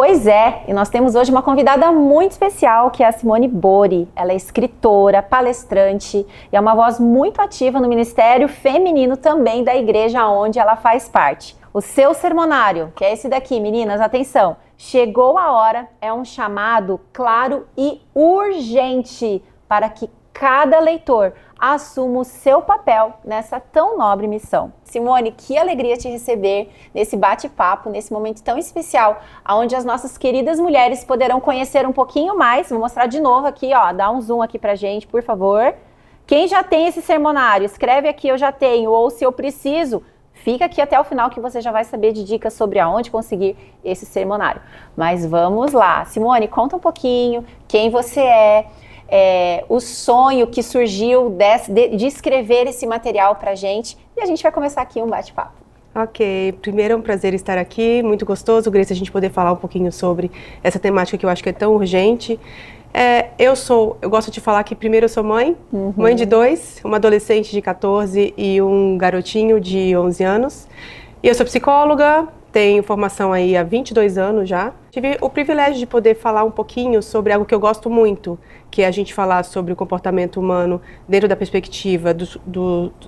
Pois é, e nós temos hoje uma convidada muito especial, que é a Simone Bori. Ela é escritora, palestrante e é uma voz muito ativa no Ministério Feminino também da igreja onde ela faz parte. O seu sermonário, que é esse daqui, meninas, atenção, chegou a hora, é um chamado claro e urgente para que cada leitor assuma o seu papel nessa tão nobre missão. Simone, que alegria te receber nesse bate-papo, nesse momento tão especial, onde as nossas queridas mulheres poderão conhecer um pouquinho mais. Vou mostrar de novo aqui, ó, dá um zoom aqui pra gente, por favor. Quem já tem esse sermonário, escreve aqui eu já tenho, ou se eu preciso, fica aqui até o final que você já vai saber de dicas sobre aonde conseguir esse sermonário. Mas vamos lá. Simone, conta um pouquinho quem você é, o sonho que surgiu de escrever esse material pra gente, e a gente vai começar aqui um bate-papo. Ok, primeiro é um prazer estar aqui, muito gostoso, Grace, a gente poder falar um pouquinho sobre essa temática que eu acho que é tão urgente. Eu gosto de falar que primeiro eu sou mãe, mãe de 2, uma adolescente de 14 e um garotinho de 11 anos. E eu sou psicóloga, tenho formação aí há 22 anos já. Tive o privilégio de poder falar um pouquinho sobre algo que eu gosto muito, que é a gente falar sobre o comportamento humano dentro da perspectiva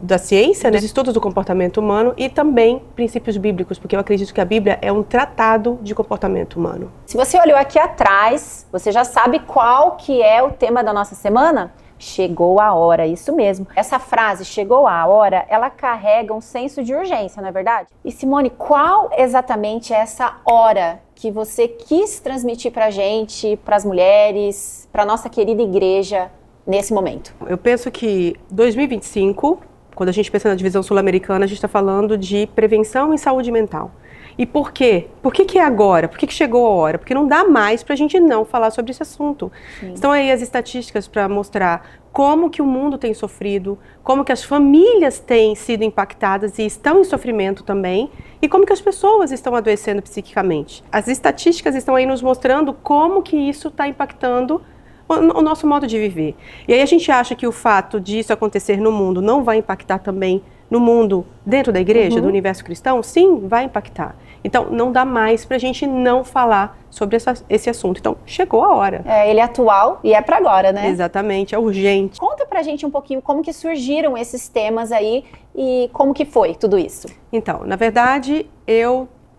da ciência, né? Dos estudos do comportamento humano e também princípios bíblicos, porque eu acredito que a Bíblia é um tratado de comportamento humano. Se você olhou aqui atrás, você já sabe qual que é o tema da nossa semana? Chegou a hora, isso mesmo. Essa frase, chegou a hora, ela carrega um senso de urgência, não é verdade? E Simone, qual exatamente é essa hora que você quis transmitir pra gente, pras mulheres, pra nossa querida igreja, nesse momento? Eu penso que 2025, quando a gente pensa na divisão sul-americana, a gente está falando de prevenção em saúde mental. E por quê? Por que é agora? Por que chegou a hora? Porque não dá mais para a gente não falar sobre esse assunto. Sim. Estão aí as estatísticas para mostrar como que o mundo tem sofrido, como que as famílias têm sido impactadas e estão em sofrimento também, e como que as pessoas estão adoecendo psiquicamente. As estatísticas estão aí nos mostrando como que isso está impactando o nosso modo de viver. E aí a gente acha que o fato disso acontecer no mundo não vai impactar também no mundo dentro da igreja, do universo cristão? Sim, vai impactar. Então, não dá mais pra gente não falar sobre esse assunto. Então, chegou a hora. Ele é atual e é pra agora, né? Exatamente, é urgente. Conta pra gente um pouquinho como que surgiram esses temas aí e como que foi tudo isso. Então, na verdade,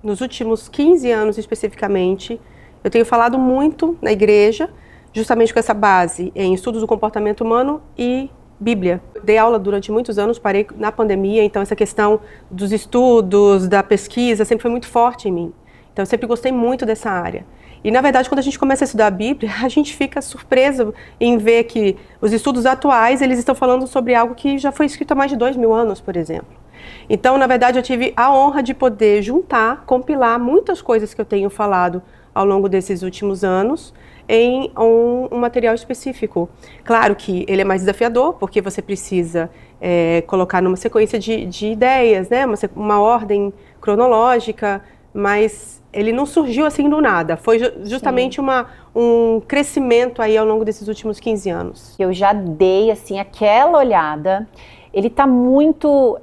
nos últimos 15 anos especificamente, eu tenho falado muito na igreja, justamente com essa base em estudos do comportamento humano e Bíblia. Dei aula durante muitos anos, parei na pandemia, então essa questão dos estudos, da pesquisa, sempre foi muito forte em mim. Então eu sempre gostei muito dessa área. E na verdade, quando a gente começa a estudar a Bíblia, a gente fica surpreso em ver que os estudos atuais, eles estão falando sobre algo que já foi escrito há mais de 2.000 anos, por exemplo. Então, na verdade, eu tive a honra de poder juntar, compilar muitas coisas que eu tenho falado ao longo desses últimos anos, em um material específico. Claro que ele é mais desafiador, porque você precisa colocar numa sequência de ideias, né? uma ordem cronológica, mas ele não surgiu assim do nada. Foi justamente um crescimento aí ao longo desses últimos 15 anos. Eu já dei assim aquela olhada. Ele está muito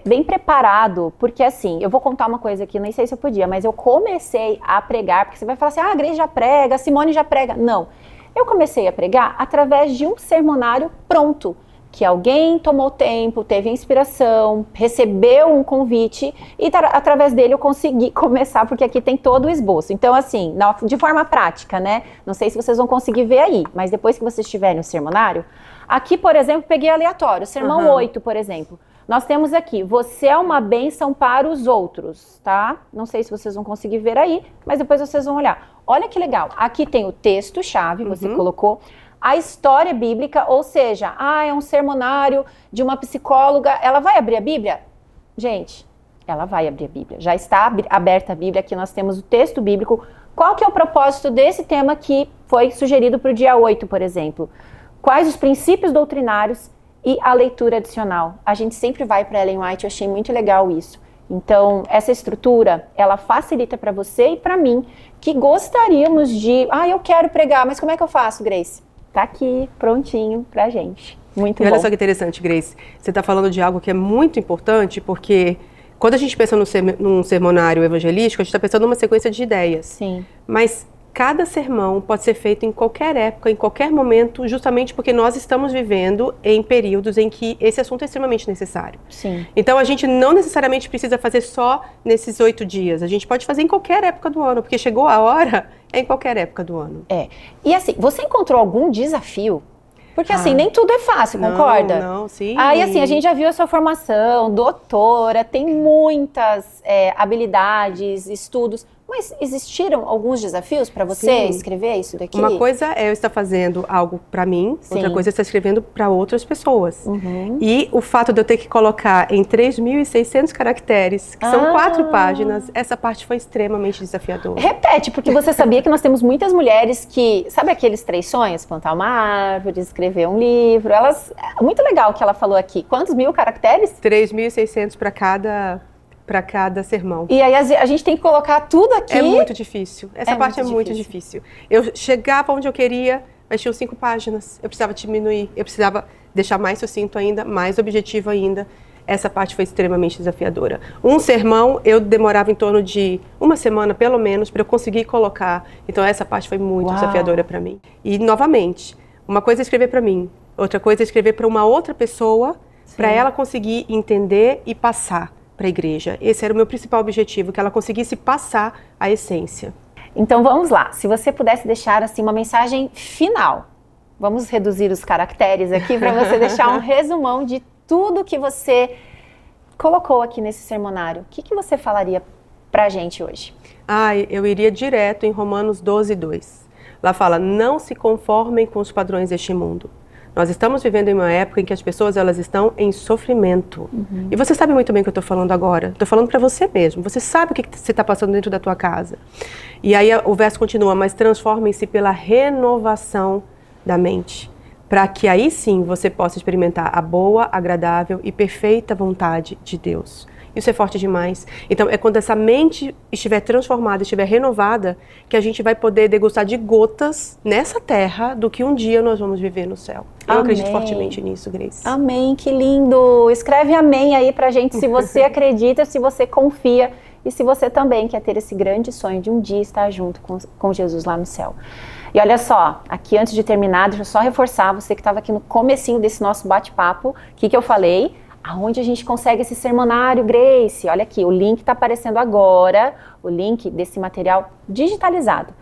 bem preparado, porque assim, eu vou contar uma coisa aqui, nem sei se eu podia, mas eu comecei a pregar, porque você vai falar assim, a Grace já prega, a Simone já prega. Não, eu comecei a pregar através de um sermonário pronto, que alguém tomou tempo, teve inspiração, recebeu um convite e através dele eu consegui começar, porque aqui tem todo o esboço. Então assim, de forma prática, né, não sei se vocês vão conseguir ver aí, mas depois que vocês tiverem o sermonário, aqui, por exemplo, peguei aleatório, sermão 8, por exemplo. Nós temos aqui, você é uma bênção para os outros, tá? Não sei se vocês vão conseguir ver aí, mas depois vocês vão olhar. Olha que legal, aqui tem o texto-chave, você colocou, a história bíblica, ou seja, é um sermonário de uma psicóloga, ela vai abrir a Bíblia? Gente, ela vai abrir a Bíblia, já está aberta a Bíblia, aqui nós temos o texto bíblico. Qual que é o propósito desse tema que foi sugerido para o dia 8, por exemplo? Quais os princípios doutrinários e a leitura adicional? A gente sempre vai para Ellen White, eu achei muito legal isso. Então, essa estrutura, ela facilita para você e para mim, que gostaríamos de... eu quero pregar, mas como é que eu faço, Grace? Tá aqui, prontinho pra gente. Muito bom. Olha só que interessante, Grace. Você está falando de algo que é muito importante, porque Quando a gente pensa num sermonário evangelístico, a gente está pensando numa sequência de ideias. Sim. Mas cada sermão pode ser feito em qualquer época, em qualquer momento, justamente porque nós estamos vivendo em períodos em que esse assunto é extremamente necessário. Sim. Então a gente não necessariamente precisa fazer só nesses 8 dias. A gente pode fazer em qualquer época do ano, porque chegou a hora, é em qualquer época do ano. E assim, você encontrou algum desafio? Porque assim, nem tudo é fácil, concorda? Não, sim. Aí assim, a gente já viu a sua formação, doutora, tem muitas habilidades, estudos, mas existiram alguns desafios para você escrever isso daqui? Uma coisa é eu estar fazendo algo para mim, outra coisa é estar escrevendo para outras pessoas. E o fato de eu ter que colocar em 3.600 caracteres, que são 4 páginas, essa parte foi extremamente desafiadora. Repete, porque você sabia que nós temos muitas mulheres que, sabe aqueles 3 sonhos? Plantar uma árvore, escrever um livro, muito legal o que ela falou aqui. Quantos mil caracteres? 3.600 para cada sermão. E aí a gente tem que colocar tudo aqui. É muito difícil. Essa parte é muito difícil. Eu chegava onde eu queria, mas tinham 5 páginas. Eu precisava diminuir, eu precisava deixar mais sucinto ainda, mais objetivo ainda. Essa parte foi extremamente desafiadora. Um sermão, eu demorava em torno de 1 semana, pelo menos, para eu conseguir colocar. Então, essa parte foi muito desafiadora para mim. E, novamente, uma coisa é escrever para mim, outra coisa é escrever para uma outra pessoa, para ela conseguir entender e passar para a igreja. Esse era o meu principal objetivo, que ela conseguisse passar a essência. Então vamos lá, se você pudesse deixar assim uma mensagem final, vamos reduzir os caracteres aqui para você deixar um resumão de tudo que você colocou aqui nesse sermonário. O que você falaria para a gente hoje? Eu iria direto em Romanos 12:2. Lá fala, não se conformem com os padrões deste mundo. Nós estamos vivendo em uma época em que as pessoas elas estão em sofrimento. E você sabe muito bem o que eu estou falando agora. Estou falando para você mesmo. Você sabe o que você está passando dentro da tua casa. E aí o verso continua, mas transformem-se pela renovação da mente, para que aí sim você possa experimentar a boa, agradável e perfeita vontade de Deus. Isso é forte demais. Então, é quando essa mente estiver transformada, estiver renovada, que a gente vai poder degustar de gotas nessa terra do que um dia nós vamos viver no céu. Eu acredito fortemente nisso, Grace. Amém, que lindo! Escreve amém aí pra gente se você acredita, se você confia e se você também quer ter esse grande sonho de um dia estar junto com Jesus lá no céu. E olha só, aqui antes de terminar, deixa eu só reforçar, você que estava aqui no comecinho desse nosso bate-papo, o que eu falei? Aonde a gente consegue esse sermonário, Grace? Olha aqui, o link está aparecendo agora, o link desse material digitalizado.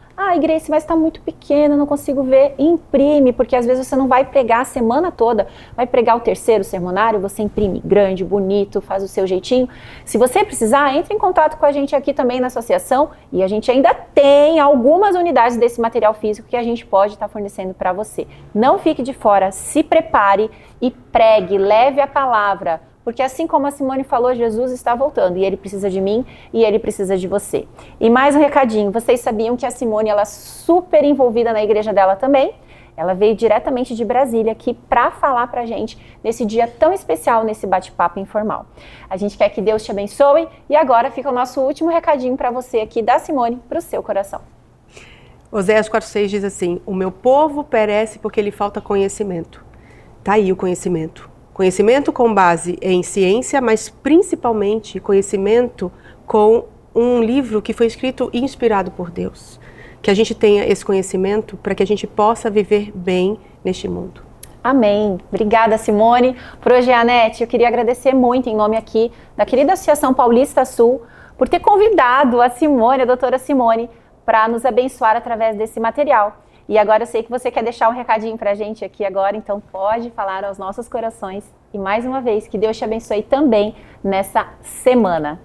Grace, mas está muito pequeno, não consigo ver. Imprime, porque às vezes você não vai pregar a semana toda, vai pregar o 3º sermonário, você imprime grande, bonito, faz o seu jeitinho. Se você precisar, entre em contato com a gente aqui também na associação e a gente ainda tem algumas unidades desse material físico que a gente pode estar fornecendo para você. Não fique de fora, se prepare e pregue, leve a palavra. Porque assim como a Simone falou, Jesus está voltando e ele precisa de mim e ele precisa de você. E mais um recadinho, vocês sabiam que a Simone ela é super envolvida na igreja dela também? Ela veio diretamente de Brasília aqui para falar pra gente nesse dia tão especial, nesse bate-papo informal. A gente quer que Deus te abençoe e agora fica o nosso último recadinho para você aqui da Simone para o seu coração. Oséias 4:6 diz assim, o meu povo perece porque lhe falta conhecimento. Tá aí o conhecimento. Conhecimento com base em ciência, mas principalmente conhecimento com um livro que foi escrito e inspirado por Deus. Que a gente tenha esse conhecimento para que a gente possa viver bem neste mundo. Amém. Obrigada, Simone. Por hoje, Anete, eu queria agradecer muito em nome aqui da querida Associação Paulista Sul por ter convidado a Simone, a doutora Simone, para nos abençoar através desse material. E agora eu sei que você quer deixar um recadinho pra gente aqui agora, então pode falar aos nossos corações. E mais uma vez, que Deus te abençoe também nessa semana.